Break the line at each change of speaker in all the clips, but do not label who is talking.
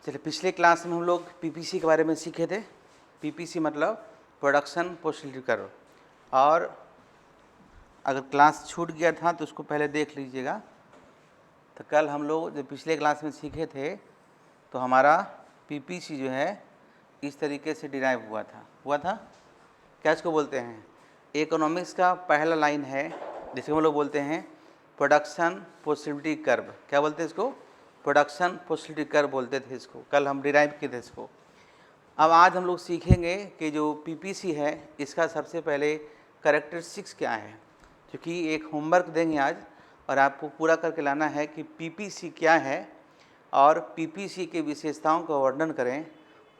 चलिए, पिछले क्लास में हम लोग पीपीसी के बारे में सीखे थे। पीपीसी मतलब प्रोडक्शन पोस्टिलिटी कर्व। और अगर क्लास छूट गया था तो उसको पहले देख लीजिएगा। तो कल हम लोग जब पिछले क्लास में सीखे थे तो हमारा पीपीसी जो है इस तरीके से डिराइव हुआ था। क्या इसको बोलते हैं? इकोनॉमिक्स का पहला लाइन है जिसे हम लोग बोलते हैं प्रोडक्शन पोस्टिलिटी कर्व। क्या बोलते हैं इसको? प्रोडक्शन पोस्टिलिटी कर्व बोलते थे इसको। कल हम डिराइव किए थे इसको। अब आज हम लोग सीखेंगे कि जो पीपीसी है इसका सबसे पहले कैरेक्टरिस्टिक्स क्या है, क्योंकि एक होमवर्क देंगे आज और आपको पूरा करके लाना है कि पीपीसी क्या है और पीपीसी की विशेषताओं का वर्णन करें।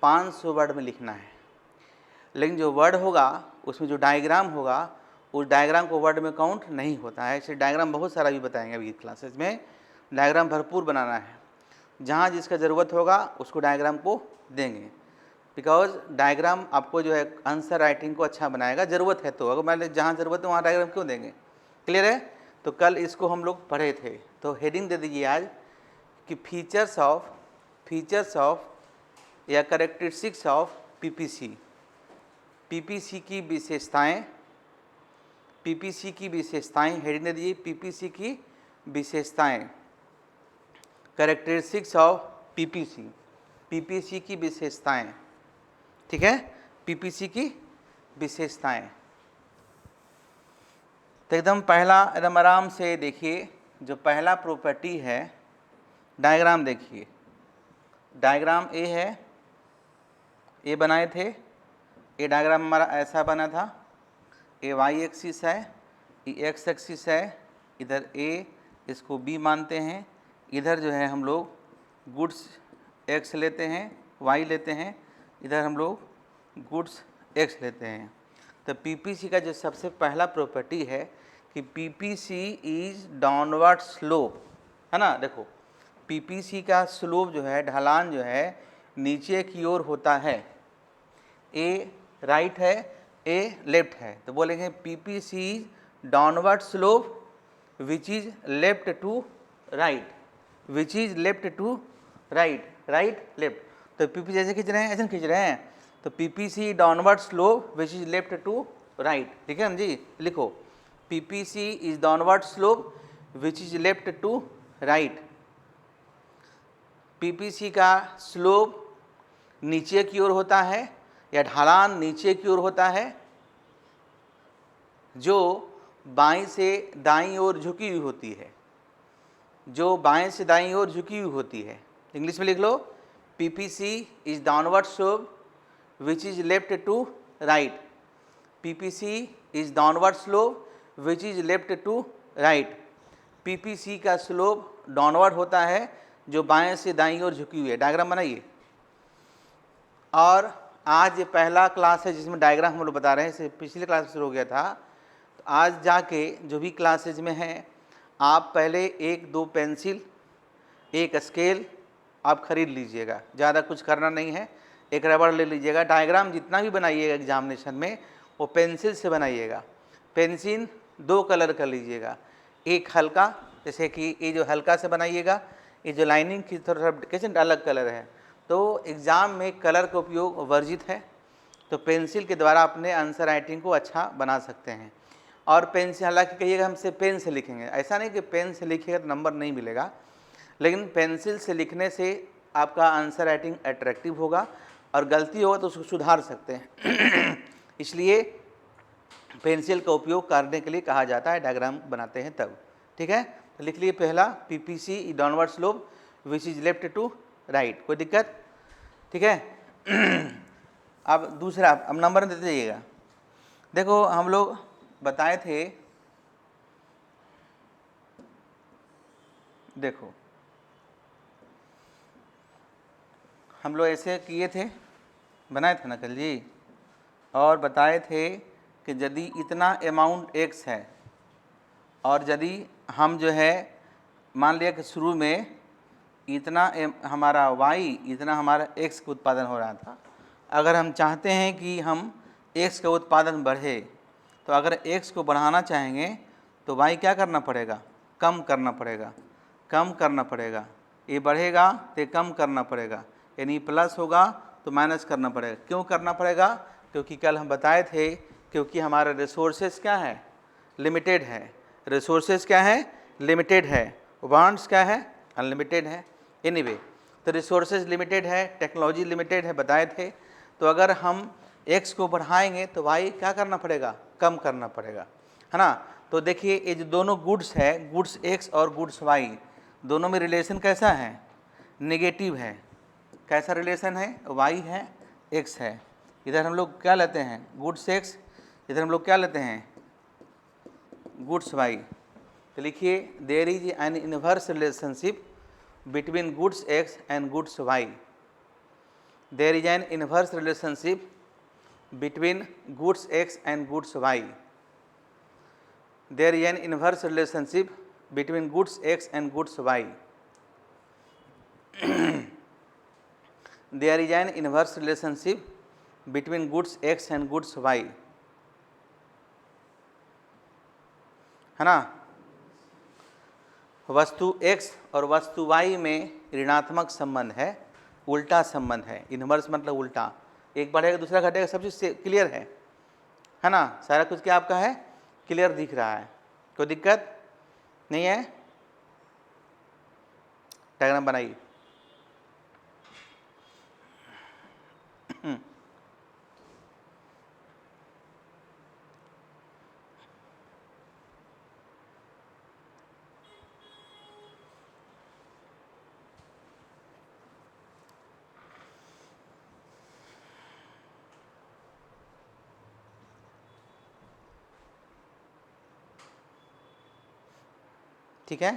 500 वर्ड में लिखना है, लेकिन जो वर्ड होगा उसमें जो डायग्राम होगा उस डायग्राम को वर्ड में काउंट नहीं होता है। ऐसे डायग्राम बहुत सारा भी बताएंगे अभी क्लासेस में। डायग्राम भरपूर बनाना है, जहाँ जिसका ज़रूरत होगा उसको डायग्राम को देंगे, बिकॉज डायग्राम आपको जो है आंसर राइटिंग को अच्छा बनाएगा। ज़रूरत है तो, अगर मान लीजिए जहाँ ज़रूरत है वहाँ डायग्राम क्यों देंगे? क्लियर है? तो कल इसको हम लोग पढ़े थे, तो हेडिंग दे दीजिए आज कि फीचर्स ऑफ या कैरेक्टरिस्टिक्स ऑफ पीपीसी। पीपीसी की विशेषताएं हेडिंग दे दीजिए, पीपीसी की विशेषताएं, कैरेक्टरिस्टिक्स ऑफ पीपीसी की विशेषताएं। ठीक है, पीपीसी की विशेषताएं। तो एकदम आराम से देखिए, जो पहला प्रॉपर्टी है, डायग्राम देखिए। डायग्राम ए है, ए बनाए थे। ये डायग्राम हमारा ऐसा बना था। ए वाई एक्सिस है, ये एक्स एक्सिस है। इधर ए, इसको बी मानते हैं। इधर जो है हम लोग गुड्स एक्स लेते हैं, वाई लेते हैं। इधर हम लोग गुड्स एक्स लेते हैं। तो पीपीसी का जो सबसे पहला प्रॉपर्टी है कि पीपीसी इज डाउनवर्ड स्लोप, है ना। देखो, पीपीसी का स्लोप जो है, ढलान जो है, नीचे की ओर होता है। ए राइट है, ए लेफ्ट है, तो बोलेंगे PPC is downward slope which is left to right, which is left to right, right left. तो पीपीसी जैसे खींच रहे हैं ऐसे खींच रहे हैं, तो PPC downward slope which is left to right. ठीक है ना जी, लिखो PPC is downward slope which is left to right. PPC का स्लोप नीचे की ओर होता है या ढलान नीचे की ओर होता है, जो बाईं से दाईं ओर झुकी हुई होती है, जो बाएं से दाईं ओर झुकी हुई होती है। इंग्लिश में लिख लो, PPC is downward slope which is left to right. PPC is downward slope which is left to right. PPC का स्लोप डाउनवर्ड होता है जो बाएं से दाईं ओर झुकी हुई है। डायग्राम बनाइए। और आज ये पहला क्लास है जिसमें डायग्राम हम लोग बता रहे हैं, इसे पिछले क्लास में शुरू हो गया था। तो आज जाके जो भी क्लासेज में हैं, आप पहले 1-2 पेंसिल, एक स्केल आप खरीद लीजिएगा। ज़्यादा कुछ करना नहीं है, एक रबड़ ले लीजिएगा। डायग्राम जितना भी बनाइएगा एग्जामिनेशन में वो पेंसिल से बनाइएगा। पेंसिल 2 कलर कर लीजिएगा, एक हल्का, जैसे कि ये जो हल्का से बनाइएगा, ये जो लाइनिंग की तरफ कैसे अलग कलर है, तो एग्ज़ाम में कलर का उपयोग वर्जित है। तो पेंसिल के द्वारा अपने आंसर राइटिंग को अच्छा बना सकते हैं। और पेन से, हालांकि कहिएगा हमसे पेन से लिखेंगे, ऐसा नहीं कि पेन से लिखिएगा तो नंबर नहीं मिलेगा, लेकिन पेंसिल से लिखने से आपका आंसर राइटिंग अट्रैक्टिव होगा और गलती होगा तो उसको सुधार सकते हैं। इसलिए पेंसिल का उपयोग करने के लिए कहा जाता है, डायग्राम बनाते हैं तब। ठीक है, तो लिख लिए पहला, PPC downward slope which is left to right. कोई दिक्कत? ठीक है। अब दूसरा, अब नंबर देते जाइएगा। देखो, हम लोग बताए थे, देखो हम लोग ऐसे किए थे, बनाए थे ना कल जी, और बताए थे कि यदि इतना अमाउंट एक्स है और यदि हम जो है मान लिया कि शुरू में इतना हमारा वाई, इतना हमारा एक्स का उत्पादन हो रहा था। अगर हम चाहते हैं कि हम एक्स का उत्पादन बढ़े, तो अगर एक्स को बढ़ाना चाहेंगे तो वाई क्या करना पड़ेगा? कम करना पड़ेगा, कम करना पड़ेगा। ये बढ़ेगा तो कम करना पड़ेगा, यानी प्लस होगा तो माइनस करना पड़ेगा। क्यों करना पड़ेगा? क्योंकि कल हम बताए थे, क्योंकि हमारा रिसोर्सेज क्या है? लिमिटेड है। रिसोर्सेज क्या है? लिमिटेड है। वांट्स क्या है? अनलिमिटेड है। एनीवे, तो रिसोर्सेज लिमिटेड है, टेक्नोलॉजी लिमिटेड है, बताए थे। तो अगर हम x को बढ़ाएंगे तो y क्या करना पड़ेगा? कम करना पड़ेगा, है ना। तो देखिए ये जो दोनों गुड्स है, गुड्स x और गुड्स y, दोनों में रिलेशन कैसा है? नेगेटिव है। कैसा रिलेशन है? y है, x है। इधर हम लोग क्या लेते हैं? गुड्स x, इधर हम लोग क्या लेते हैं? Goods y। तो लिखिए there is an inverse relationship between goods x and goods y। There is an inverse relationship between goods x and goods y. There is an inverse relationship between goods x and goods y. There is an inverse relationship between goods x and goods y, है ना। वस्तु x और वस्तु y में ऋणात्मक संबंध है, उल्टा संबंध है। इनवर्स मतलब उल्टा, एक बढ़ेगा दूसरा घटेगा, सब चीज़ क्लियर है ना। सारा कुछ क्या आपका है? क्लियर दिख रहा है, कोई दिक्कत नहीं है। डायग्राम बनाइए। ठीक है।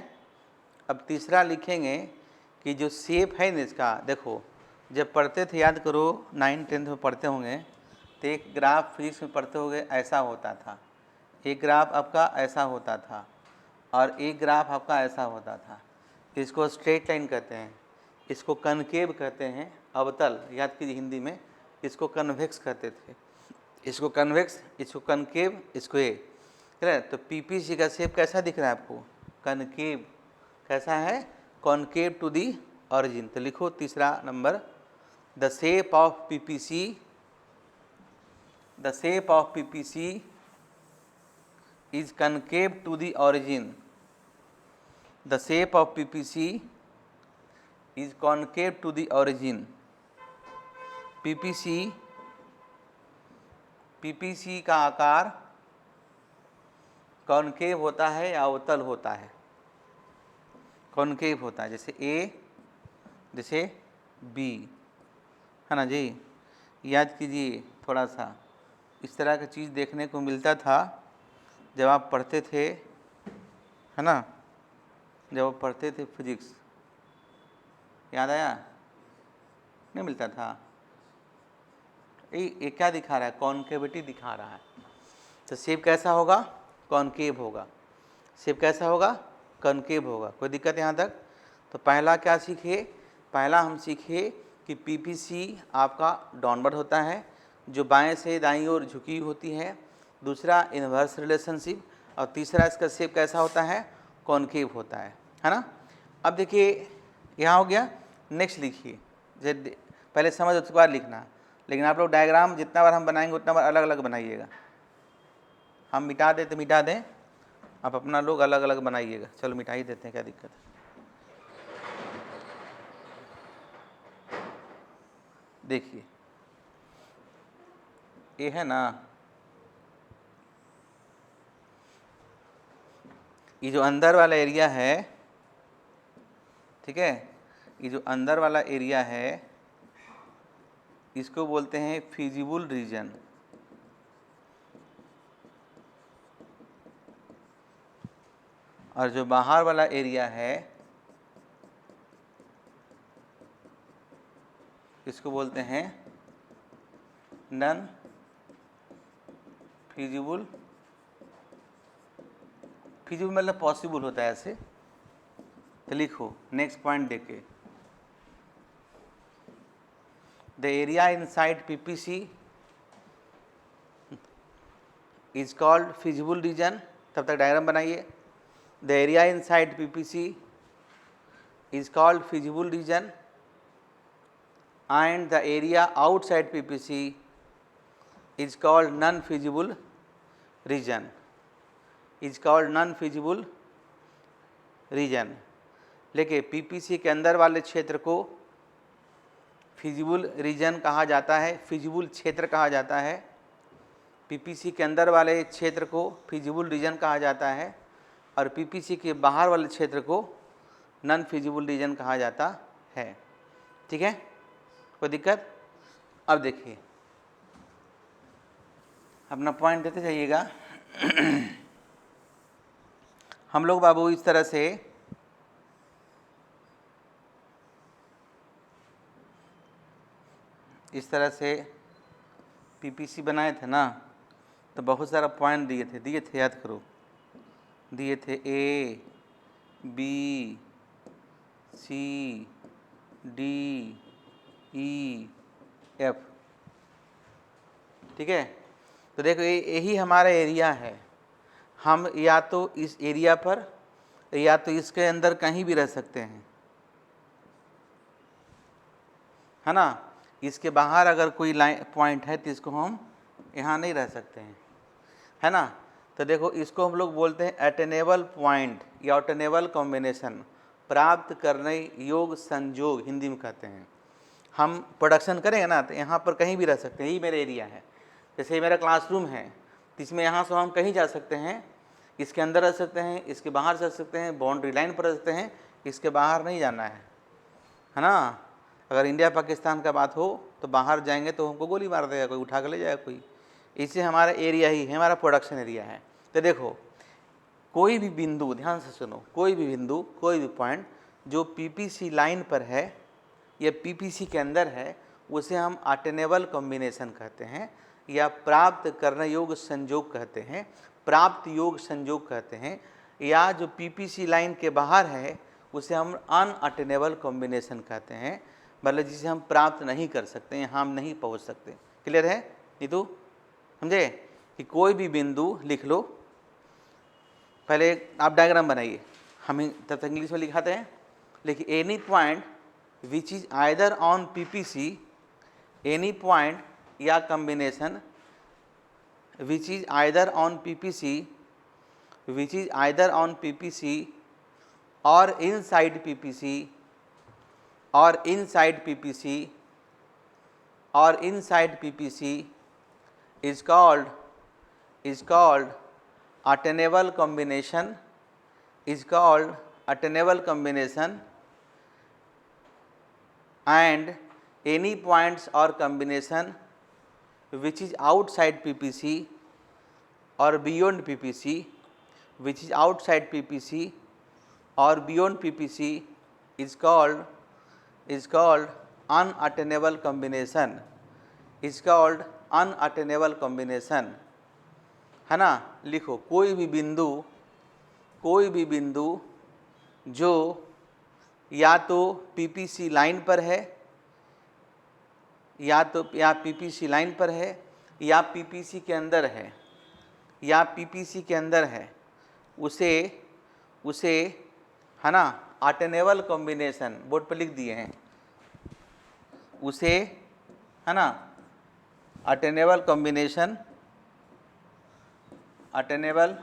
अब तीसरा लिखेंगे कि जो शेप है ना इसका, देखो जब पढ़ते थे, याद करो 9th-10th में पढ़ते होंगे, तो एक ग्राफ फिजिक्स में पढ़ते होंगे ऐसा होता था, एक ग्राफ आपका ऐसा होता था और एक ग्राफ आपका ऐसा होता था। इसको स्ट्रेट लाइन कहते हैं, इसको कनकेव कहते हैं, अवतल, याद कीजिए हिंदी में। इसको कन्वेक्स कहते थे, इसको कन्वेक्स, इसको कनकेव, इसको ये, है। तो पीपीसी का शेप कैसा दिख रहा है आपको? कनकेव। कैसा है? Concave to the origin. तो लिखो तीसरा number, the shape of PPC, the shape of PPC is concave to the origin. The shape of PPC is concave to the origin. PPC, PPC का आकार कॉनकेव होता है या अवतल होता है? कॉनकेव होता है, जैसे ए, जैसे बी, है ना जी। याद कीजिए थोड़ा सा, इस तरह की चीज़ देखने को मिलता था जब आप पढ़ते थे, है ना, जब आप पढ़ते थे फिजिक्स। याद आया? नहीं मिलता था। ये क्या दिखा रहा है? कॉनकेविटी दिखा रहा है। तो शेप कैसा होगा? कॉनकेव होगा। शेप कैसा होगा? कॉनकेव होगा। कोई दिक्कत यहाँ तक? तो पहला क्या सीखे? पहला हम सीखे कि पीपीसी आपका डाउनवर्ड होता है, जो बाएं से दाईं ओर झुकी होती है। दूसरा इनवर्स रिलेशनशिप, और तीसरा इसका शेप कैसा होता है? कॉनकेव होता है ना। अब देखिए यहाँ हो गया। नेक्स्ट लिखिए, पहले समझ उसके बाद लिखना। लेकिन आप लोग डायग्राम जितना बार हम बनाएंगे उतना बार अलग अलग बनाइएगा। हम मिटा दें तो मिटा दें, आप अपना लोग अलग अलग बनाइएगा। चलो मिटा ही देते हैं, क्या दिक्कत है। देखिए ये है ना, ये जो अंदर वाला एरिया है, ठीक है, ये जो अंदर वाला एरिया है इसको बोलते हैं फिजिबल रीजन। और जो बाहर वाला एरिया है इसको बोलते हैं नॉन फिजिबल। फिजिबल मतलब पॉसिबल होता है ऐसे। तो लिखो नेक्स्ट पॉइंट देखे, the area inside PPC is called feasible region. तब तक डायग्राम बनाइए। The area inside PPC is called feasible region and the area outside PPC is called non-feasible region, is called non-feasible region। लेकिन PPC के अंदर वाले क्षेत्र को feasible region कहा जाता है, फिजिबल क्षेत्र कहा जाता है। PPC के अंदर वाले क्षेत्र को फिजिबल रीजन कहा जाता है और PPC के बाहर वाले क्षेत्र को नॉन फिजिबल रीजन कहा जाता है। ठीक है, कोई दिक्कत? अब देखिए, अपना पॉइंट देते जाइएगा। हम लोग बाबू इस तरह से PPC बनाए थे ना, तो बहुत सारा पॉइंट दिए थे याद करो, दिए थे A, B, C, D, E, F। ठीक है, तो देखो यही हमारा एरिया है। हम या तो इस एरिया पर या तो इसके अंदर कहीं भी रह सकते हैं, है ना। इसके बाहर अगर कोई लाइन पॉइंट है तो इसको हम यहाँ नहीं रह सकते हैं, है ना। तो देखो इसको हम लोग बोलते हैं अटेनेबल पॉइंट या अटेनेबल कॉम्बिनेशन, प्राप्त करने योग्य संयोग हिंदी में कहते हैं। हम प्रोडक्शन करेंगे ना तो यहाँ पर कहीं भी रह सकते हैं, यही मेरा एरिया है। जैसे मेरा क्लासरूम है तो इसमें यहाँ से हम कहीं जा सकते हैं, इसके अंदर रह सकते हैं, इसके बाहर रह सकते हैं, बाउंड्री लाइन पर रह सकते हैं, इसके बाहर नहीं जाना है ना। अगर इंडिया पाकिस्तान का बात हो तो बाहर जाएंगे तो हमको गोली मार देगा कोई, उठा कर ले जाएगा कोई। इससे हमारा एरिया ही है, हमारा प्रोडक्शन एरिया है। तो देखो कोई भी बिंदु, ध्यान से सुनो, कोई भी बिंदु, कोई भी पॉइंट जो PPC लाइन पर है या PPC के अंदर है, उसे हम अटेनेबल कॉम्बिनेशन कहते हैं या प्राप्त करने योग्य संयोग कहते हैं, प्राप्त योग्य संयोग कहते हैं। या जो PPC लाइन के बाहर है उसे हम अनअटेनेबल कॉम्बिनेशन कहते हैं, मतलब जिसे हम प्राप्त नहीं कर सकते, यहाँ हम नहीं पहुँच सकते। क्लियर है नीतू? समझे कि कोई भी बिंदु लिख लो, पहले आप डायग्राम बनाइए, हम तब तक इंग्लिश में लिखाते हैं। लिखिए any point which is either on PPC, any point या combination which is either on PPC, which is either on PPC और इनसाइड PPC और इनसाइड PPC और inside PPC is called attainable combination, is called attainable combination। and any points or combination which is outside PPC or beyond PPC, which is outside PPC or beyond PPC is called unattainable combination, is called unattainable combination, है ना। लिखो कोई भी बिंदु जो या तो PPC line पर है या PPC लाइन पर है या PPC के अंदर है या PPC के अंदर है, उसे है ना अटेनेबल कॉम्बिनेशन, बोर्ड पर लिख दिए हैं, उसे है ना अटेनेबल कॉम्बिनेशन, अटेनेबल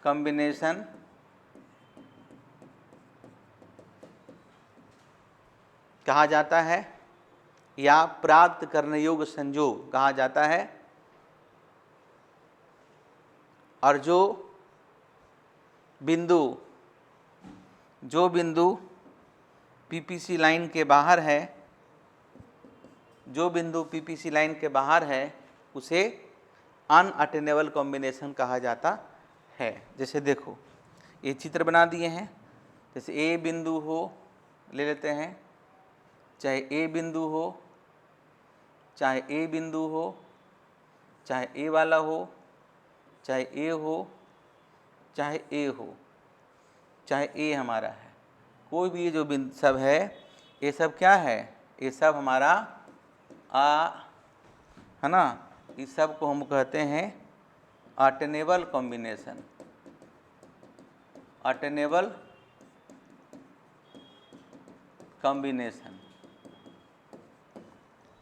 कॉम्बिनेशन कहा जाता है या प्राप्त करने योग्य संयोग कहा जाता है। और जो बिंदु PPC लाइन के बाहर है, जो बिंदु PPC लाइन के बाहर है उसे अनअटेनेबल कॉम्बिनेशन कहा जाता है। जैसे देखो ये चित्र बना दिए हैं, जैसे ए बिंदु हो, ले लेते हैं, चाहे ए बिंदु हो, चाहे ए बिंदु हो, चाहे ए वाला हो, चाहे ए हो, चाहे ए हो, चाहे ए हमारा है, कोई भी ये जो बिंदु सब है, ये सब क्या है, ये सब हमारा है ना। इस सब को हम कहते हैं अटेनेबल कॉम्बिनेशन, अटेनेबल कॉम्बिनेशन।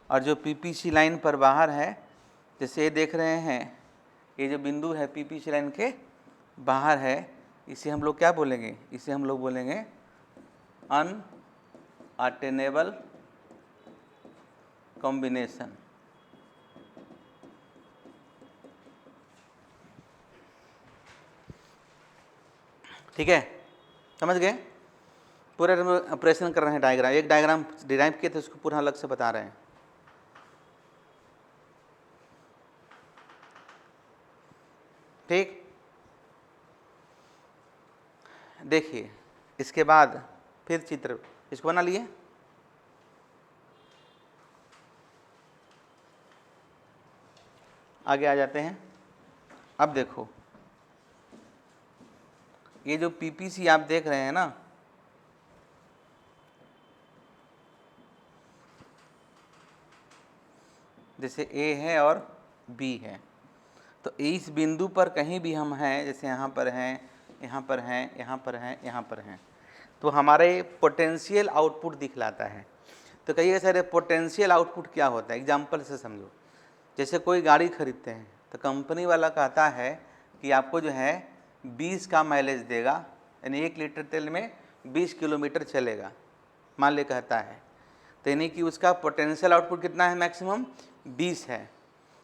और जो पीपीसी लाइन पर बाहर है, जैसे ये देख रहे हैं, ये जो बिंदु है पीपीसी लाइन के बाहर है, इसे हम लोग क्या बोलेंगे? इसे हम लोग बोलेंगे अनअटेनेबल कॉम्बिनेशन। ठीक है, समझ गए? पूरा ऑपरेशन कर रहे हैं डायग्राम, एक डायग्राम डिराइव किए थे उसको पूरा अलग से बता रहे हैं। ठीक, देखिए इसके बाद फिर चित्र इसको बना लिए। आगे आ जाते हैं। अब देखो ये जो पीपीसी आप देख रहे हैं ना, जैसे ए है और बी है, तो इस बिंदु पर कहीं भी हम हैं, जैसे यहाँ पर हैं, यहाँ पर हैं, यहाँ पर हैं, यहाँ पर हैं, तो हमारे पोटेंशियल आउटपुट दिखलाता है। तो कहिए सर पोटेंशियल आउटपुट क्या होता है? एग्जाम्पल से समझो। जैसे कोई गाड़ी खरीदते हैं तो कंपनी वाला कहता है कि आपको जो है 20 का माइलेज देगा, यानी 1 लीटर तेल में 20 किलोमीटर चलेगा, मान ले कहता है, तो यानी कि उसका पोटेंशियल आउटपुट कितना है? मैक्सिमम 20 है।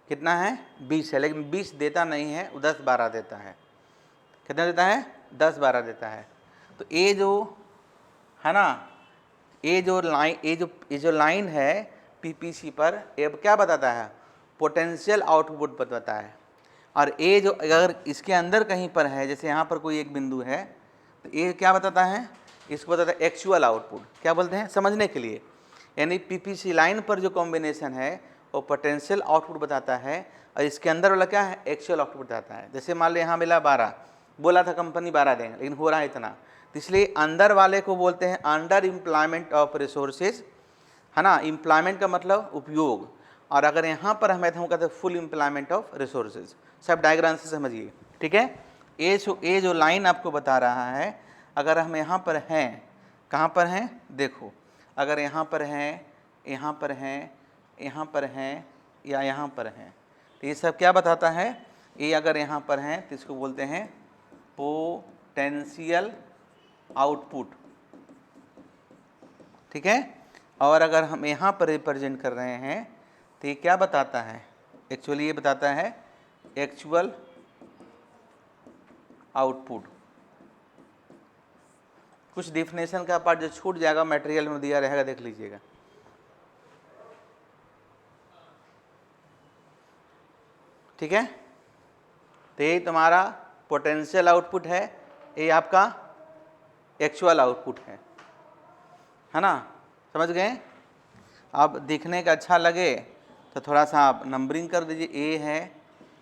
कितना है? 20 है, लेकिन 20 देता नहीं है, वो 10-12 देता है। कितना देता है? 10-12 देता है। तो ये जो है ना, ये जो लाइन है पीपीसी पर, ये क्या बताता है? पोटेंशियल आउटपुट बताता है। और ये जो अगर इसके अंदर कहीं पर है, जैसे यहाँ पर कोई एक बिंदु है, तो ये क्या बताता है? इसको बताता है एक्चुअल आउटपुट। क्या बोलते हैं समझने के लिए? यानी पीपीसी लाइन पर जो कॉम्बिनेशन है वो पोटेंशियल आउटपुट बताता है, और इसके अंदर वाला क्या है? एक्चुअल आउटपुट बताता है। जैसे मान लो यहाँ मिला 12, बोला था कंपनी 12 देंगे, लेकिन हो रहा है इतना, तो इसलिए अंदर वाले को बोलते हैं अंडर इम्प्लॉयमेंट ऑफ रिसोर्सेज, है ना। इम्प्लॉयमेंट का मतलब उपयोग, और अगर यहाँ पर हमें तो हम कहते हैं फुल इम्प्लॉयमेंट ऑफ रिसोर्सेज। सब डायग्राम से समझिए, ठीक है। ये जो लाइन आपको बता रहा है, अगर हम यहाँ पर हैं, कहाँ पर हैं? देखो, अगर यहाँ पर हैं, यहाँ पर हैं, यहाँ पर हैं, या यहाँ पर हैं, तो ये सब क्या बताता है? ये अगर यहाँ पर हैं तो इसको बोलते हैं पोटेंशियल आउटपुट, ठीक है। और अगर हम यहाँ पर रिप्रेजेंट कर रहे हैं तो ये क्या बताता है? एक्चुअली ये बताता है एक्चुअल आउटपुट। कुछ डिफिनेशन का पार्ट जो छूट जाएगा मटेरियल में दिया रहेगा, देख लीजिएगा। ठीक है, तो ये तुम्हारा पोटेंशियल आउटपुट है, ये आपका एक्चुअल आउटपुट है ना। समझ गए? अब दिखने का अच्छा लगे तो थोड़ा सा आप नंबरिंग कर दीजिए। ए है,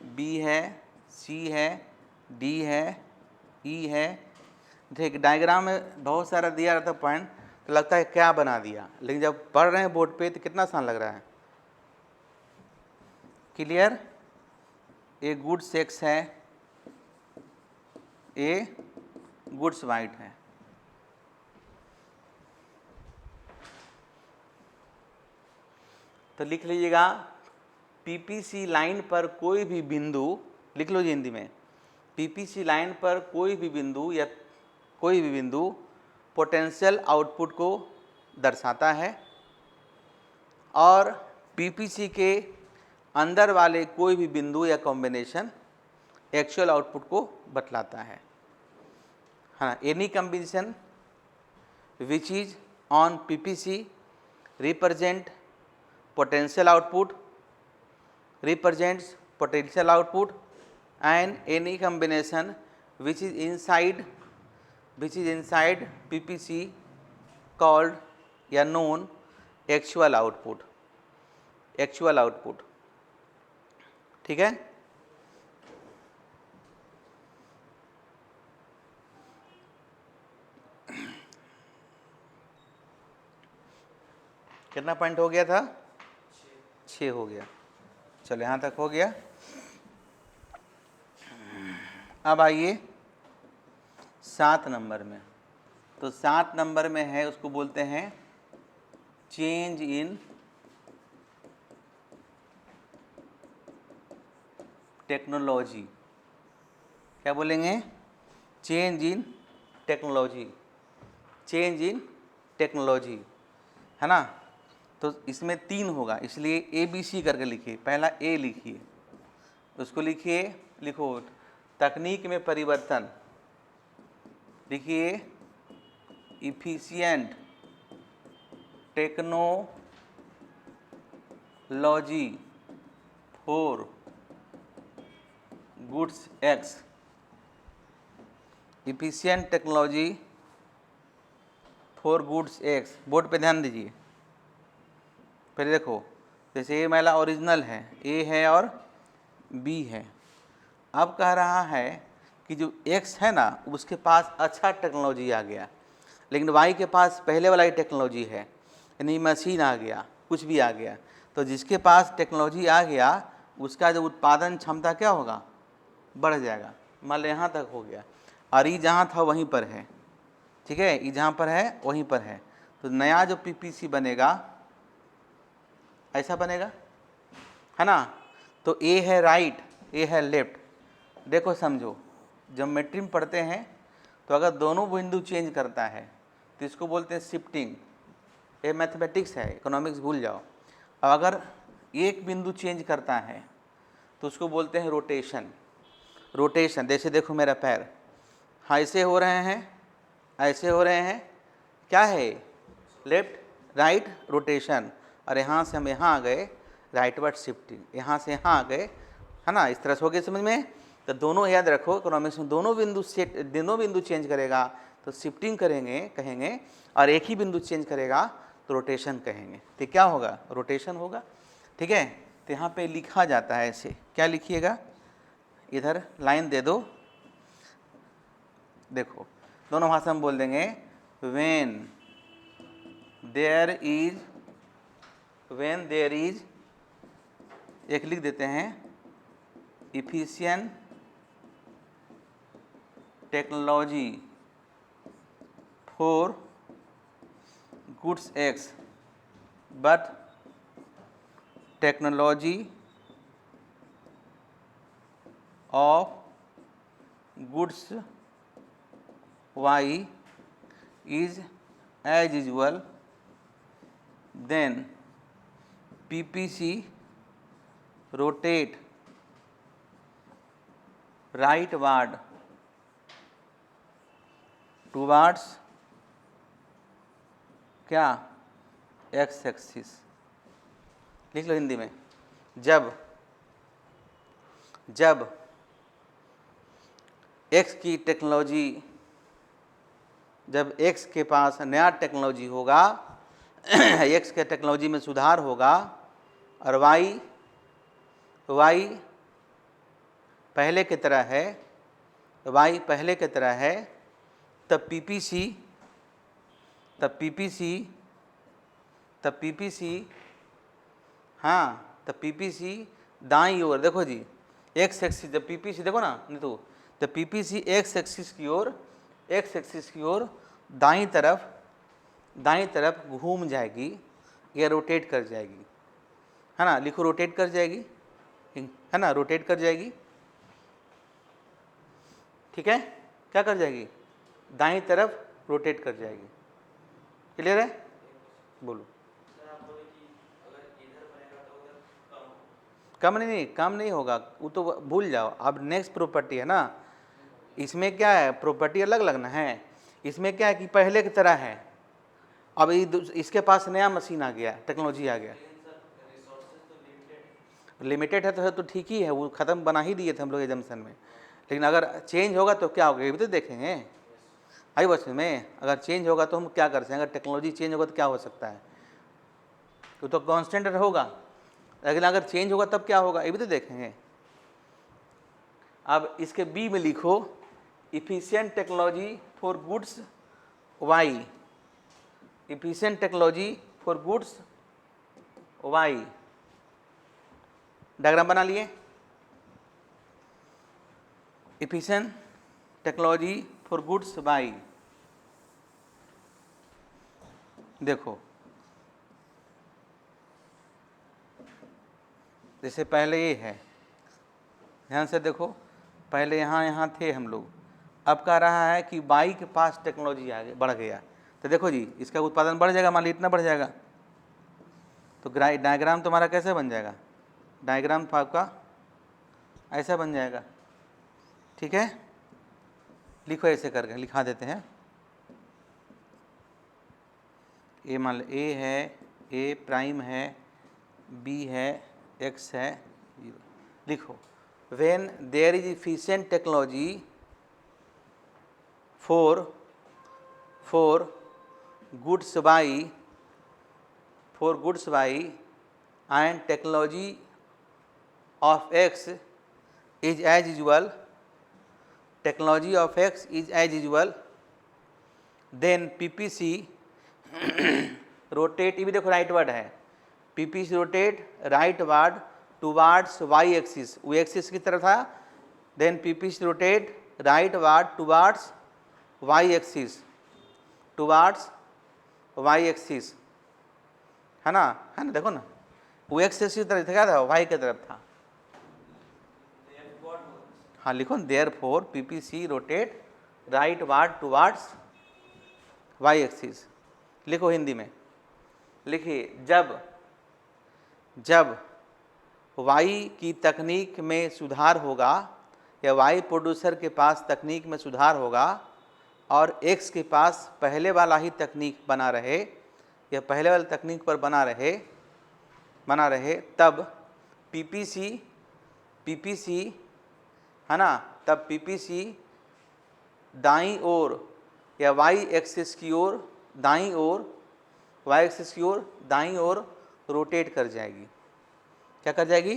बी है, सी है, डी है, ई है। ठीक, डायग्राम में बहुत सारा दिया रहता पॉइंट, तो लगता है क्या बना दिया, लेकिन जब पढ़ रहे हैं बोर्ड पे तो कितना आसान लग रहा है। क्लियर? ए गुड्स एक्स है, ए गुड्स वाइट है। तो लिख लीजिएगा, पीपीसी लाइन पर कोई भी बिंदु, लिख लो जी हिंदी में, पीपीसी लाइन पर कोई भी बिंदु या कोई भी बिंदु पोटेंशियल आउटपुट को दर्शाता है, और पीपीसी के अंदर वाले कोई भी बिंदु या कॉम्बिनेशन एक्चुअल आउटपुट को बतलाता है। हाँ, any combination which is on PPC represent potential output, represents potential output, and any combination which is inside PPC called या known actual output, ठीक है। कितना पॉइंट हो गया था? 6 हो गया। चलो यहाँ तक हो गया। अब आइए 7 नंबर में। तो 7 नंबर में है, उसको बोलते हैं चेंज इन टेक्नोलॉजी, क्या बोलेंगे, change in technology, change in technology, है ना। तो इसमें 3 होगा, इसलिए ABC करके लिखिए, पहला A लिखिए, उसको लिखिए, लिखो तकनीक में परिवर्तन, लिखिए efficient technology for goods x, efficient technology for goods x. Board पे ध्यान दीजिए, फिर देखो जैसे ये मेरा ओरिजिनल है, A है और B है। अब कह रहा है कि जो X है ना उसके पास अच्छा टेक्नोलॉजी आ गया, लेकिन Y के पास पहले वाला ही टेक्नोलॉजी है, यानी मशीन आ गया, कुछ भी आ गया। तो जिसके पास टेक्नोलॉजी आ गया उसका जो उत्पादन क्षमता क्या होगा, बढ़ जाएगा। मान लो यहाँ तक हो गया और E जहाँ था वहीं पर है, ठीक है, E जहाँ पर है वहीं पर है। तो नया जो PPC बनेगा ऐसा बनेगा, है ना। तो A है राइट, A है लेफ्ट। देखो समझो, ज्योमेट्री में पढ़ते हैं तो अगर दोनों बिंदु चेंज करता है तो इसको बोलते हैं शिफ्टिंग। ये मैथमेटिक्स है, इकोनॉमिक्स भूल जाओ। अब अगर एक बिंदु चेंज करता है तो उसको बोलते हैं रोटेशन। रोटेशन जैसे देखो मेरा पैर, हाँ ऐसे हो रहे हैं, ऐसे हो रहे हैं, क्या है, लेफ्ट राइट रोटेशन। और यहाँ से हम यहाँ आ गए, राइटवर्ड शिफ्टिंग, यहाँ से यहाँ आ गए, है ना। इस तरह से हो गया समझ में। तो दोनों याद रखो, इकोनॉमिक्स में दोनों बिंदु चेंज करेगा तो शिफ्टिंग करेंगे कहेंगे, और एक ही बिंदु चेंज करेगा तो रोटेशन कहेंगे। तो क्या होगा, रोटेशन होगा, ठीक है। तो यहाँ पे लिखा जाता है ऐसे, क्या लिखिएगा, इधर लाइन दे दो, देखो दोनों भाषा में बोल देंगे, व्हेन देयर इज, एक लिख देते हैं, efficient technology for goods x but technology of goods y is as usual, then PPC rotate rightward towards क्या, एक्स एक्सिस। लिख लो हिंदी में, जब एक्स की टेक्नोलॉजी, जब एक्स के पास नया टेक्नोलॉजी होगा, एक्स के टेक्नोलॉजी में सुधार होगा और वाई पहले की तरह है, वाई पहले की तरह है, तब पीपीसी दाईं ओर, देखो जी एक्स एक्सिस, जब पीपीसी देखो ना नहीं तो, जब पीपीसी एक्स एक्सिस की ओर दाईं तरफ घूम जाएगी या रोटेट कर जाएगी, है ना। लिखो रोटेट कर जाएगी, है ना, रोटेट कर जाएगी, ठीक है, क्या कर जाएगी, दाईं तरफ रोटेट कर जाएगी। क्लियर है, बोलो। कम नहीं होगा, वो तो भूल जाओ। अब नेक्स्ट प्रॉपर्टी है ना, इसमें क्या है, प्रॉपर्टी अलग लगना है। इसमें क्या है कि पहले की तरह है, अब इसके पास नया मशीन आ गया, टेक्नोलॉजी आ गया। लिमिटेड है तो ठीक ही है, वो ख़त्म बना ही दिए थे हम लोग एजम्पशन में। लेकिन अगर चेंज होगा तो क्या होगा, ये भी तो देखेंगे। आई बस में अगर चेंज होगा तो हम क्या कर सकते हैं, अगर टेक्नोलॉजी चेंज होगा तो क्या हो सकता है, तो कांस्टेंट होगा। लेकिन अगर चेंज होगा तब क्या होगा, ये भी तो देखेंगे। अब इसके बी में लिखो, efficient technology for goods y, efficient technology for goods y. Diagram बना लिए, efficient technology for goods y. देखो जैसे पहले ये है, ध्यान से देखो, पहले यहाँ थे हम लोग, अब कह रहा है कि वाई के पास टेक्नोलॉजी आगे बढ़ गया, तो देखो जी इसका उत्पादन बढ़ जाएगा, मान लीजिए इतना बढ़ जाएगा, तो डायग्राम तुम्हारा कैसे बन जाएगा, डायग्राम तो आपका ऐसा बन जाएगा, ठीक है। लिखो ऐसे करके लिखा देते हैं, ए मान लो ए है, ए प्राइम है, बी है, एक्स है, लिखो when there is efficient technology for goods by and technology of x is as usual, technology of x is as usual, then PPC rotate, ये भी देखो राइट वर्ड है, PPC rotate rightward towards y axis, वो axis की तरफ था, then PPC rotate rightward towards y axis, towards y axis, है ना देखो ना, वो एक्सिस की तरफ क्या था, वाई की तरफ था। हाँ लिखो, therefore PPC rotate rightward towards y axis, लिखो हिंदी में, लिखिए जब वाई की तकनीक में सुधार होगा, या वाई प्रोड्यूसर के पास तकनीक में सुधार होगा और एक्स के पास पहले वाला ही तकनीक बना रहे, या पहले वाली तकनीक पर बना रहे, तब PPC है ना, तब PPC दाईं ओर या वाई एक्सिस की ओर दाईं ओर रोटेट कर जाएगी, क्या कर जाएगी,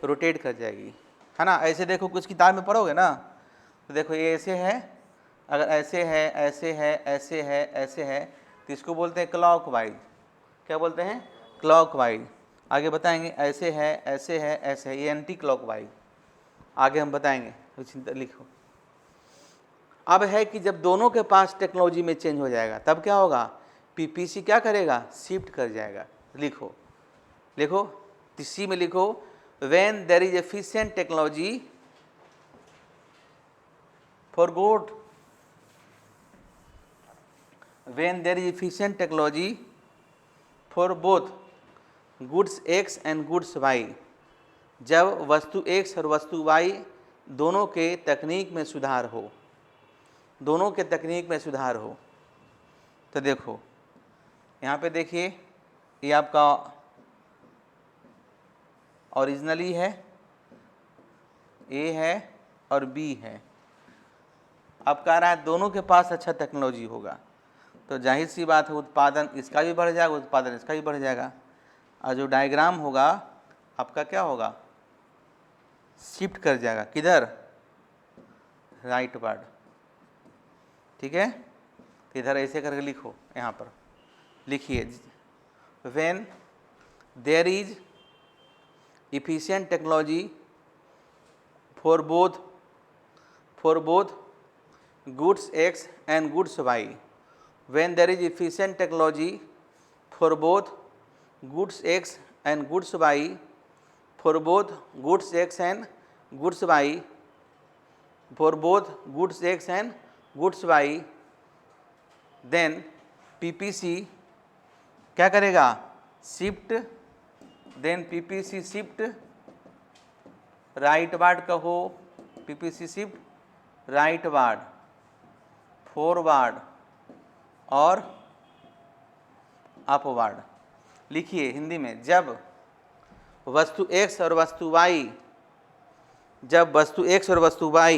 रोटेट कर जाएगी, है ना। ऐसे देखो कुछ किताब में पढ़ोगे ना, तो देखो ये ऐसे है, अगर ऐसे है, ऐसे है, ऐसे है, ऐसे है, तो इसको बोलते हैं क्लॉकवाइज, क्या बोलते हैं, क्लॉकवाइज। आगे बताएंगे ऐसे है, ऐसे है, ऐसे है, ये एंटी क्लॉकवाइज, आगे हम बताएंगे, चिंता लिखो। अब है कि जब दोनों के पास टेक्नोलॉजी में चेंज हो जाएगा, तब क्या होगा, PPC क्या करेगा, शिफ्ट कर जाएगा, लिखो तीसरी में लिखो, when there is efficient technology for good, when there is efficient technology for both goods X and goods Y, जब वस्तु X और वस्तु Y दोनों के तकनीक में सुधार हो, तो देखो यहाँ पे देखिए, ये आपका ओरिजिनली है, ए है और बी है, अब कह रहा है दोनों के पास अच्छा टेक्नोलॉजी होगा, तो जाहिर सी बात है उत्पादन इसका भी बढ़ जाएगा, उत्पादन इसका भी बढ़ जाएगा, और जो डायग्राम होगा आपका क्या होगा, शिफ्ट कर जाएगा, किधर, राइट वर्ड, ठीक है। तो इधर ऐसे करके लिखो, यहाँ पर लिखिए, when there is efficient technology for both goods X and goods Y, when there is efficient technology for both goods X and goods Y, for both goods X and goods Y, for both goods X and goods Y, then PPC क्या करेगा, shift, then PPC shift rightward कहो, PPC shift rightward, forward और upward. लिखिए हिंदी में, जब वस्तु X और वस्तु Y,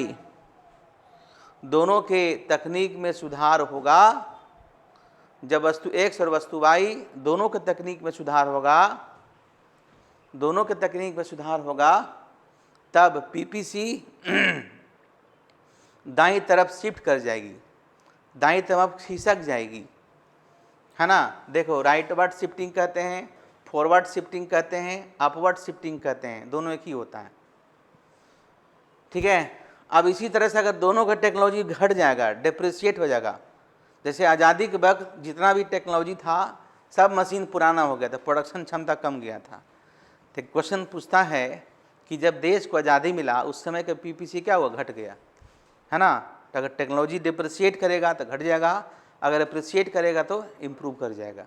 दोनों के तकनीक में सुधार होगा, जब वस्तु X और वस्तु Y दोनों के तकनीक में सुधार होगा, तब PPC दाईं तरफ शिफ्ट कर जाएगी, दाईं तरफ खिसक जाएगी, है ना। देखो राइटवर्ड शिफ्टिंग कहते हैं, फॉरवर्ड शिफ्टिंग कहते हैं, अपवर्ड शिफ्टिंग कहते हैं, दोनों एक ही होता है, ठीक है। अब इसी तरह से अगर दोनों का टेक्नोलॉजी घट जाएगा, डिप्रिशिएट हो जाएगा, जैसे आज़ादी के वक्त जितना भी टेक्नोलॉजी था सब मशीन पुराना हो गया था, प्रोडक्शन क्षमता कम गया था, तो क्वेश्चन पूछता है कि जब देश को आज़ादी मिला उस समय का पीपीसी क्या हुआ, घट गया, है ना। तो अगर टेक्नोलॉजी डिप्रिशिएट करेगा तो घट जाएगा, अगर अप्रिशिएट करेगा तो इम्प्रूव कर जाएगा,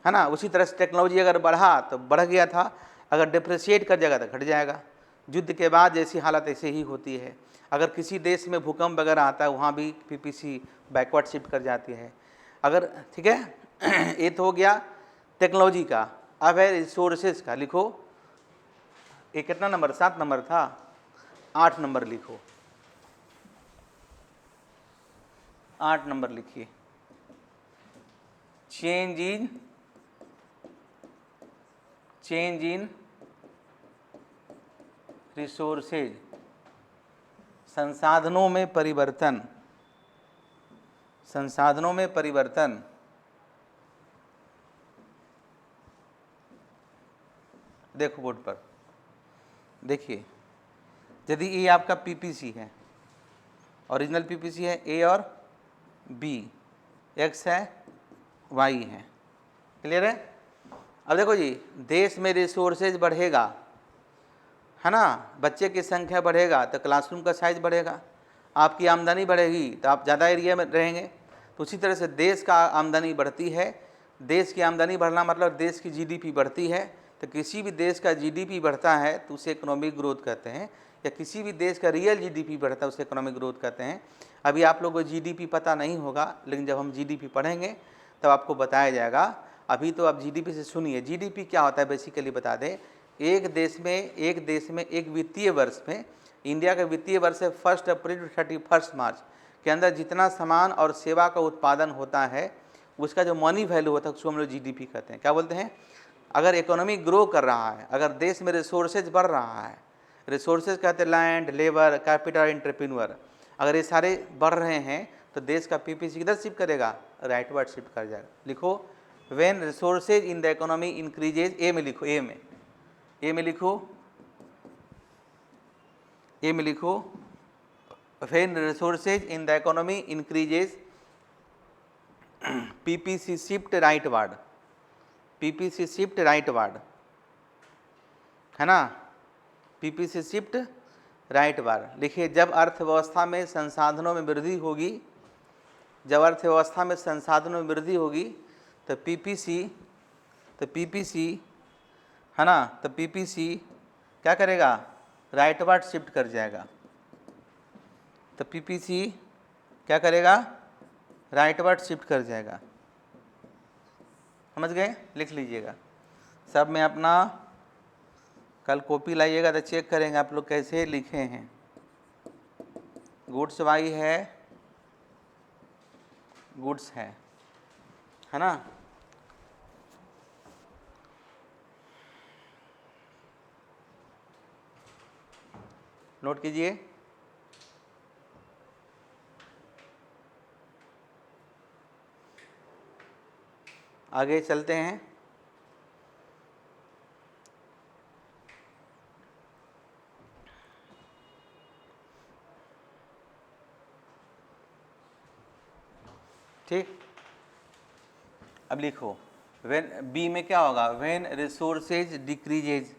है ना। उसी तरह से टेक्नोलॉजी अगर बढ़ा तो बढ़ गया था, अगर डिप्रिशिएट कर जाएगा तो घट जाएगा। युद्ध के बाद जैसी हालत ऐसे ही होती है। अगर किसी देश में भूकंप वगैरह आता है वहाँ भी पीपीसी बैकवर्ड शिफ्ट कर जाती है। अगर ठीक है ये तो हो गया टेक्नोलॉजी का। अब है रिसोर्सेज का, लिखो। ये कितना नंबर, 7 नंबर था, 8 नंबर लिखो, 8 नंबर लिखिए। चेंज इन रिसोर्सेज, संसाधनों में परिवर्तन, संसाधनों में परिवर्तन। देखो बोर्ड पर देखिए, यदि ये आपका पीपीसी है, ओरिजिनल पीपीसी है, ए और बी, एक्स है, वाई है, क्लियर है। अब देखो जी, देश में रिसोर्सेज बढ़ेगा, है ना, बच्चे की संख्या बढ़ेगा तो क्लासरूम का साइज बढ़ेगा, आपकी आमदनी बढ़ेगी तो आप ज़्यादा एरिया में रहेंगे। तो उसी तरह से देश का आमदनी बढ़ती है, देश की आमदनी बढ़ना मतलब देश की जीडीपी बढ़ती है। तो किसी भी देश का जीडीपी बढ़ता है तो उसे इकोनॉमिक ग्रोथ कहते हैं, या किसी भी देश का रियल जीडीपी बढ़ता है उसे इकोनॉमिक ग्रोथ कहते हैं। अभी आप लोगों को जीडीपी पता नहीं होगा, लेकिन जब हम जीडीपी पढ़ेंगे तब आपको बताया जाएगा। अभी तो आप जीडीपी से सुनिए, जीडीपी क्या होता है बेसिकली बता दें। एक देश में एक वित्तीय वर्ष में, इंडिया का वित्तीय वर्ष है 1 अप्रैल टू 31 मार्च के अंदर जितना सामान और सेवा का उत्पादन होता है उसका जो मनी वैल्यू होता है उसको हम लोग जीडीपी कहते हैं। क्या बोलते हैं? अगर इकोनॉमी ग्रो कर रहा है, अगर देश में रिसोर्सेज बढ़ रहा है, रिसोर्सेज कहते हैं लैंड, लेबर, कैपिटल, एंटरप्रेन्योर, अगर ये सारे बढ़ रहे हैं तो देश का पीपीसी किधर शिफ्ट करेगा? राइटवर्ड शिफ्ट कर जाएगा। लिखो, when resources in the economy increases, A में लिखो, ए में लिखो, when resources in the economy increases PPC shift rightward, PPC shift rightward, है ना, पीपीसी शिफ्ट राइटवर्ड। लिखिए, जब अर्थव्यवस्था में संसाधनों में वृद्धि होगी, जब अर्थव्यवस्था में संसाधनों में वृद्धि होगी तो पीपीसी है ना, तो पीपीसी क्या करेगा? राइटवर्ड शिफ्ट कर जाएगा। तो पीपीसी क्या करेगा? राइटवर्ड शिफ्ट कर जाएगा। समझ गए? लिख लीजिएगा सब में अपना, कल कॉपी लाइएगा तो चेक करेंगे आप लोग कैसे लिखे हैं। गुड्स वाई है, गुड्स है ना। नोट कीजिए। आगे चलते हैं। ठीक, अब लिखो, व्हेन, बी में क्या होगा? व्हेन रिसोर्सेज डिक्रीजेज,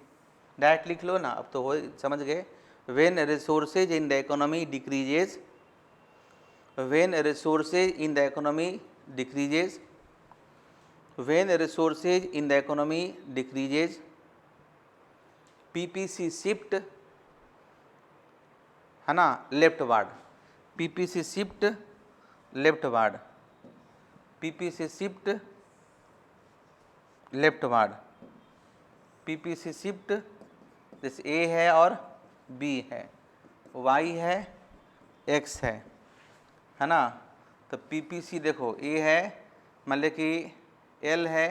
डायरेक्ट लिख लो ना, अब तो हो समझ गए। When resources in the economy decreases, when resources in the economy decreases, when resources in the economy decreases PPC shift, है ना, leftward, PPC shift leftward, PPC shift leftward, PPC shift, जैसे ए है और बी है, वाई है, x है ना। तो पीपीसी देखो, ए है, मतलब कि एल है,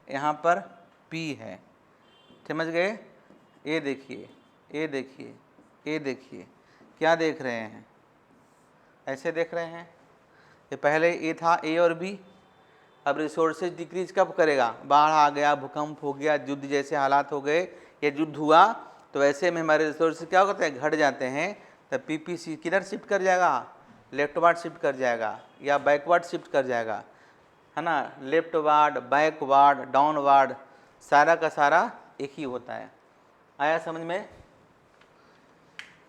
यहाँ पर पी है, समझ गए? ए देखिए, ए देखिए, ए देखिए, क्या देख रहे हैं? ऐसे देख रहे हैं। ये पहले ए था, ए और बी। अब रिसोर्सेज डिक्रीज कब करेगा? बाढ़ आ गया, भूकंप हो गया, युद्ध जैसे हालात हो गए, ये युद्ध हुआ तो ऐसे में हमारे रिसोर्सेज क्या होते हैं? घट जाते हैं। तब पीपीसी किधर शिफ्ट कर जाएगा? लेफ्टवर्ड शिफ्ट कर जाएगा या बैकवर्ड शिफ्ट कर जाएगा, है ना। लेफ्टवर्ड, बैकवर्ड, डाउनवर्ड, सारा का सारा एक ही होता है। आया समझ में?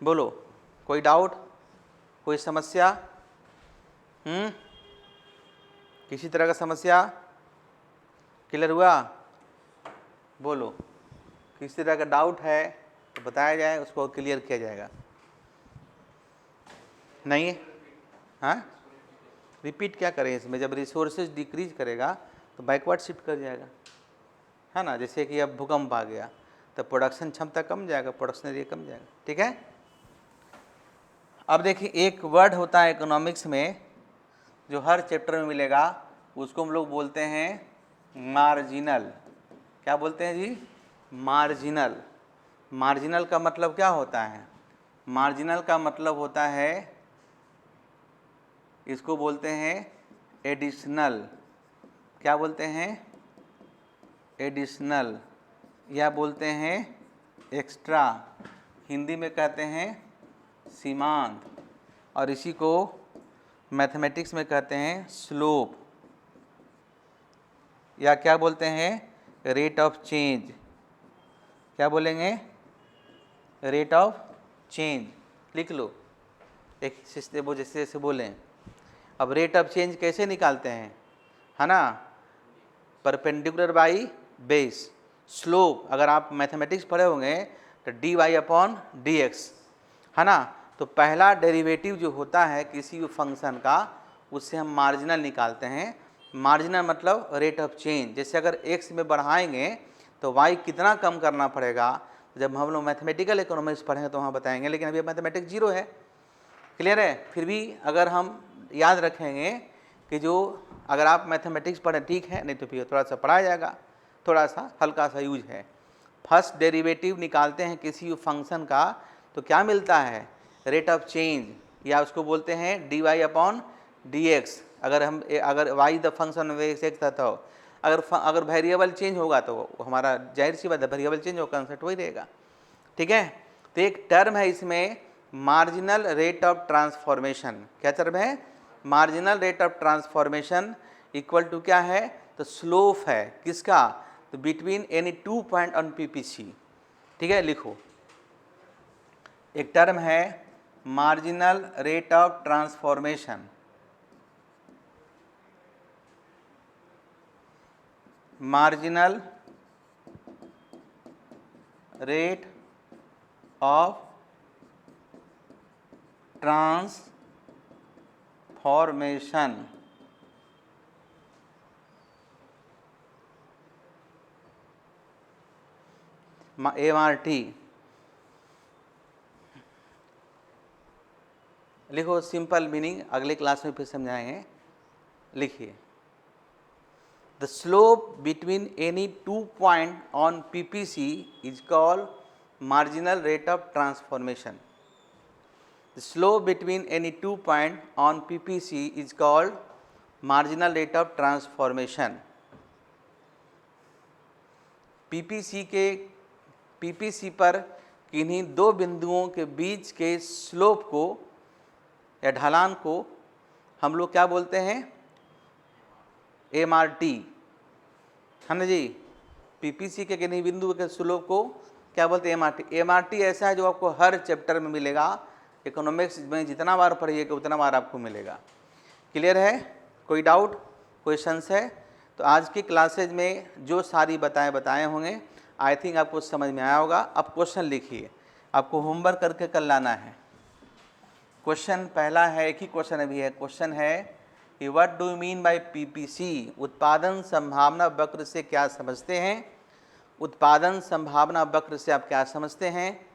बोलो, कोई डाउट, कोई समस्या? किसी तरह का समस्या? क्लियर हुआ? बोलो, किसी तरह का डाउट है तो बताया जाए, उसको क्लियर किया जाएगा। नहीं? हाँ, रिपीट क्या करें इसमें? जब रिसोर्सेज डिक्रीज करेगा तो बैकवर्ड शिफ्ट कर जाएगा, है ना। जैसे कि अब भूकंप आ गया तो प्रोडक्शन क्षमता कम जाएगा, प्रोडक्शन एरिया कम जाएगा। ठीक है। अब देखिए, एक वर्ड होता है इकोनॉमिक्स में जो हर चैप्टर में मिलेगा, उसको हम लोग बोलते हैं मार्जिनल। क्या बोलते हैं जी? मार्जिनल। मार्जिनल का मतलब क्या होता है? मार्जिनल का मतलब होता है, इसको बोलते हैं एडिशनल। क्या बोलते हैं? एडिशनल, या बोलते हैं एक्स्ट्रा, हिंदी में कहते हैं सीमांत, और इसी को मैथमेटिक्स में कहते हैं स्लोप, या क्या बोलते हैं? Rate of change. क्या बोलेंगे? Rate of change. लिख लो, एक वो जैसे जैसे बोलें। अब रेट ऑफ चेंज कैसे निकालते हैं, है ना? Perpendicular by base. स्लोप अगर आप मैथमेटिक्स पढ़े होंगे तो dy अपॉन dx, है ना। तो पहला डेरिवेटिव जो होता है किसी भी फंक्शन का, उससे हम मार्जिनल निकालते हैं। मार्जिनल मतलब रेट ऑफ चेंज। जैसे अगर x में बढ़ाएंगे तो y कितना कम करना पड़ेगा। जब हम लोग मैथमेटिकल इकोनॉमिक्स पढ़ेंगे तो वहाँ बताएंगे, लेकिन अभी मैथमेटिक्स 0 है। क्लियर है? फिर भी अगर हम याद रखेंगे कि जो अगर आप मैथमेटिक्स पढ़ें ठीक है, नहीं तो फिर थोड़ा सा पढ़ाया जाएगा, थोड़ा सा हल्का सा यूज है। फर्स्ट डेरिवेटिव निकालते हैं किसी फंक्शन का तो क्या मिलता है? रेट ऑफ चेंज, या उसको बोलते हैं dy अपॉन dx। अगर y the function of x था तो अगर वेरिएबल चेंज होगा तो हमारा जाहिर सी बात है वेरिएबल चेंज होगा, कंसेप्ट वही रहेगा। ठीक है। तो एक टर्म है इसमें मार्जिनल रेट ऑफ ट्रांसफॉर्मेशन। क्या टर्म है? Marginal rate of transformation equal to क्या है? तो स्लोप है किसका? तो between any 2 point on PPC. ठीक है, लिखो। एक टर्म है marginal rate of transformation. Marginal rate of transformation, MRT। लिखो, सिंपल मीनिंग अगले क्लास में फिर समझाएंगे। लिखिए, the slope between any 2 point on PPC is called marginal rate of transformation. The slope between any 2 point on PPC is called marginal rate of transformation. PPC पर किन्हीं दो बिंदुओं के बीच के स्लोप को या ढलान को हम लोग क्या बोलते हैं? MRT, है ना जी। PPC के किन्हीं बिंदु के स्लोप को क्या बोलते हैं? MRT। MRT ऐसा है जो आपको हर चैप्टर में मिलेगा। इकोनॉमिक्स में जितना बार पढ़िएगा उतना बार आपको मिलेगा। क्लियर है? कोई डाउट, कोई संशय? तो आज की क्लासेज में जो सारी बताए होंगे, आई थिंक आपको समझ में आया होगा। अब क्वेश्चन लिखिए, आपको होमवर्क करके कल लाना है। क्वेश्चन पहला है, एक ही क्वेश्चन अभी है। क्वेश्चन है कि what do you mean by PPC? उत्पादन संभावना वक्र से क्या समझते हैं? उत्पादन संभावना वक्र से आप क्या समझते हैं?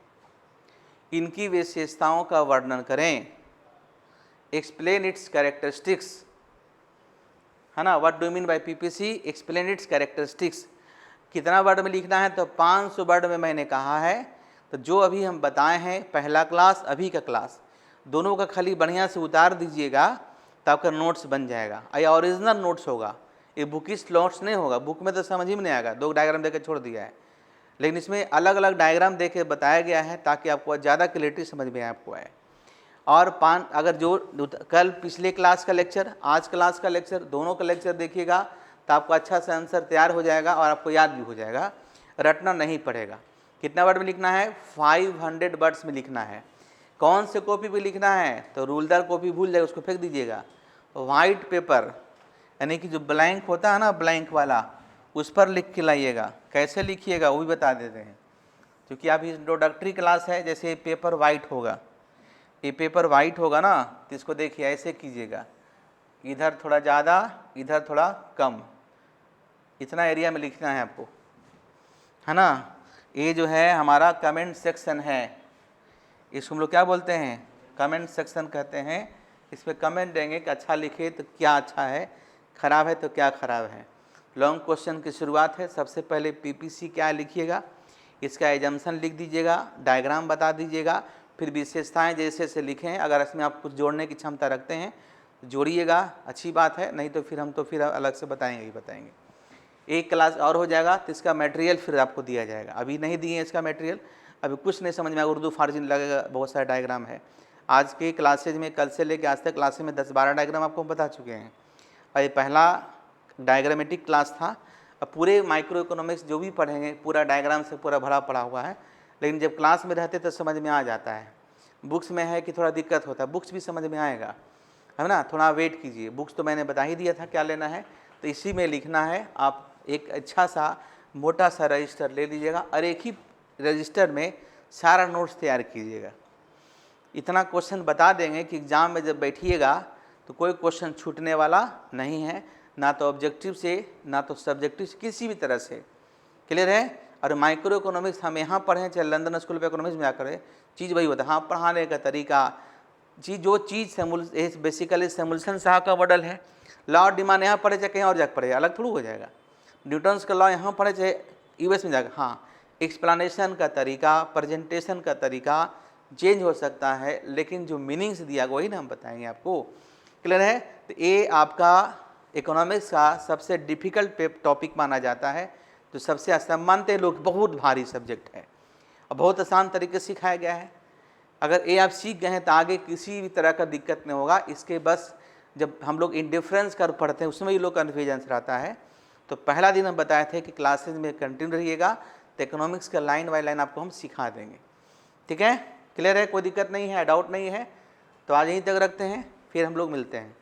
इनकी विशेषताओं का वर्णन करें। एक्सप्लेन इट्स कैरेक्टरिस्टिक्स, है ना। What do you mean by PPC? Explain it's characteristics. कितना वर्ड में लिखना है? तो 500 वर्ड में मैंने कहा है। तो जो अभी हम बताए हैं, पहला क्लास अभी का क्लास, दोनों का खाली बढ़िया से उतार दीजिएगा तो आपका नोट्स बन जाएगा। ये ओरिजिनल नोट्स होगा, ये बुकिश नोट्स नहीं होगा। बुक में तो समझ ही में नहीं आएगा, 2 डायग्राम देकर छोड़ दिया है, लेकिन इसमें अलग अलग डायग्राम देके बताया गया है ताकि आपको ज़्यादा क्लियरिटी समझ में आपको आए। और अगर जो कल पिछले क्लास का लेक्चर, आज क्लास का लेक्चर, दोनों का लेक्चर देखिएगा तो आपको अच्छा सा आंसर तैयार हो जाएगा और आपको याद भी हो जाएगा, रटना नहीं पड़ेगा। कितना वर्ड में लिखना है? 500 वर्ड्स में लिखना है। कौन से कॉपी पे लिखना है? तो रूलदार कॉपी भूल जाए, उसको फेंक दीजिएगा। वाइट पेपर यानी कि जो ब्लैंक होता है ना, ब्लैंक वाला, उस पर लिख के लाइएगा। कैसे लिखिएगा वो भी बता देते हैं, क्योंकि अभी इंट्रोडक्टरी क्लास है। जैसे पेपर वाइट होगा, ये पेपर वाइट होगा ना, तो इसको देखिए ऐसे कीजिएगा, इधर थोड़ा ज़्यादा, इधर थोड़ा कम, इतना एरिया में लिखना है आपको, है ना। ये जो है हमारा कमेंट सेक्शन है, इसको हम लोग क्या बोलते हैं? कमेंट सेक्शन कहते हैं। इसमें कमेंट देंगे कि अच्छा लिखे तो क्या अच्छा है, ख़राब है तो क्या ख़राब है। लॉन्ग क्वेश्चन की शुरुआत है। सबसे पहले पीपीसी क्या लिखिएगा, इसका एजम्पशन लिख दीजिएगा, डायग्राम बता दीजिएगा, फिर विशेषताएं जैसे जैसे लिखें। अगर इसमें आप कुछ जोड़ने की क्षमता रखते हैं तो जोड़िएगा, अच्छी बात है, नहीं तो फिर हम तो फिर अलग से बताएंगे ही बताएंगे। एक क्लास और हो जाएगा तो इसका मटेरियल फिर आपको दिया जाएगा। अभी नहीं दिए इसका मटेरियल, अभी कुछ नहीं समझ में आएगा, उर्दू फारसी लगेगा, बहुत सारा डायग्राम है। आज के क्लासेज में, कल से लेकर आज तक क्लासेज में 10-12 डायग्राम आपको बता चुके हैं, और ये पहला डायग्रामेटिक क्लास था। अब पूरे माइक्रो इकोनॉमिक्स जो भी पढ़ेंगे पूरा डायग्राम से पूरा भरा पड़ा हुआ है, लेकिन जब क्लास में रहते तो समझ में आ जाता है। बुक्स में है कि थोड़ा दिक्कत होता है, बुक्स भी समझ में आएगा, है ना। थोड़ा वेट कीजिए, बुक्स तो मैंने बता ही दिया था क्या लेना है, तो इसी में लिखना है। आप एक अच्छा सा मोटा सा रजिस्टर ले लीजिएगा और एक ही रजिस्टर में सारा नोट्स तैयार कीजिएगा। इतना क्वेश्चन बता देंगे कि एग्ज़ाम में जब बैठिएगा तो कोई क्वेश्चन छूटने वाला नहीं है, ना तो ऑब्जेक्टिव से ना तो सब्जेक्टिव से, किसी भी तरह से। क्लियर है। और माइक्रो इकोनॉमिक्स हम यहाँ पढ़ें चाहे लंदन स्कूल ऑफ इकोनॉमिक्स में जाकर, चीज़ वही होता है। हाँ, पढ़ाने का तरीका, जो चीज़ बेसिकली सैमुअल्सन साहब का मॉडल है। लॉ ऑफ डिमांड यहाँ पढ़े चाहे कहीं और जाकर पढ़े, अलग थोड़ा हो जाएगा। न्यूटन्स का लॉ यहाँ पढ़े चाहे यूएस में जाकर, हाँ, एक्सप्लेनेशन का तरीका, प्रेजेंटेशन का तरीका चेंज हो सकता है, लेकिन जो मीनिंग्स दिया वही ना हम बताएंगे आपको। क्लियर है। तो ये आपका इकोनॉमिक्स का सबसे डिफ़िकल्ट टॉपिक माना जाता है, जो सबसे असमानते लोग, बहुत भारी सब्जेक्ट है और बहुत आसान तरीके से सिखाया गया है। अगर ये आप सीख गए हैं तो आगे किसी भी तरह का दिक्कत नहीं होगा। इसके बस जब हम लोग इंडिफरेंस कर पढ़ते हैं उसमें ही लोग कन्फ्यूजन रहता है। तो पहला दिन हम बताए थे कि क्लासेज में कंटिन्यू रहिएगा, तो इकोनॉमिक्स का लाइन बाय लाइन आपको हम सिखा देंगे। ठीक है, क्लियर है, कोई दिक्कत नहीं है, डाउट नहीं है। तो आज यहीं तक रखते हैं, फिर हम लोग मिलते हैं।